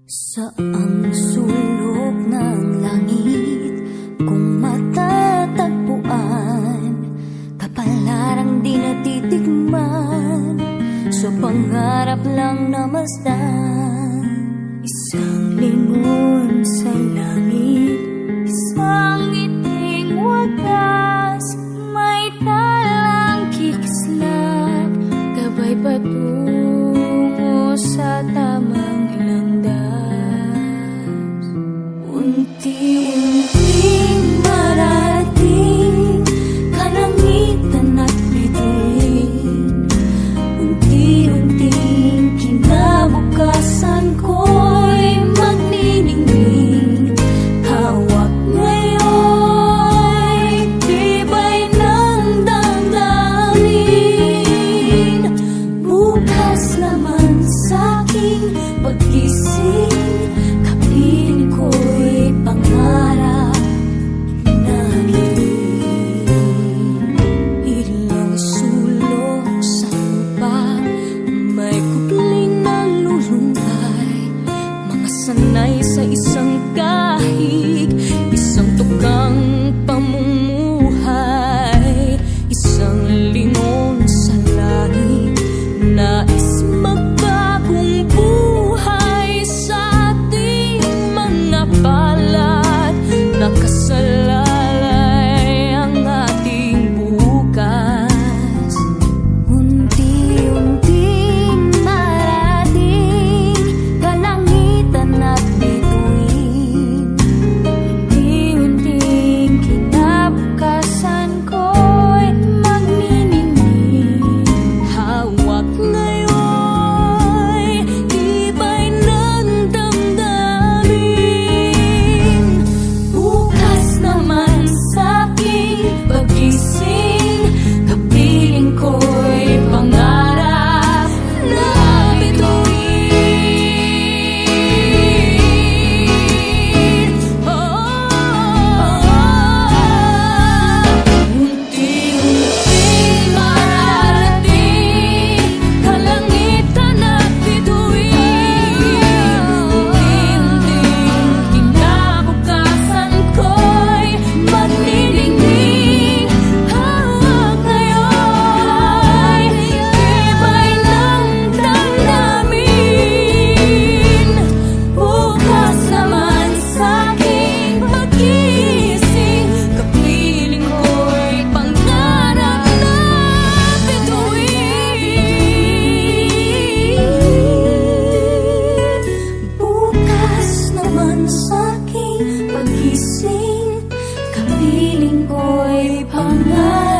Saang sulok ng langit kung matatagpuan, kapalarang di natitikman, sa pangarap lang namasdan. Isang lingon sa langit, isang ngiting wagas, may talang kikislap, gabay patungo sa tamang landas. Unti-unting marating kalangitan at bituin, unti-unting kinabukasan ko'y magniningning. Hawak ngayon, tibay ng damdamin. Bukas naman sa'king paggising, kapiling ko'y pangarap na giling. Ilang sulok sa lupa, may kupling na lulumbay, mga sanay sa isang kahig, isang tukang pamumuhay, isang lingon sa langit, nais magkakong buhay sa ating mga balat, nakasalalay ang ating bukas. Unti-unting marating kalangitan at bituin, unti-unting kinabukasan ko'y magniningning. Hawak ngayon, tibay ng damdamin. Bukas naman sa'king pagising, kapiling ko'y pangarap na bituin. Unti-unting marating kalangitan at bituin, unti-unting kinabukasan ko'y magniningning. Hawak ngayon, tibay ng damdamin. Bukas naman sa'king pagising, kapiling ko'y pangarap na bituin. Bukas naman sa'king pagising, kapiling ko'y pangarap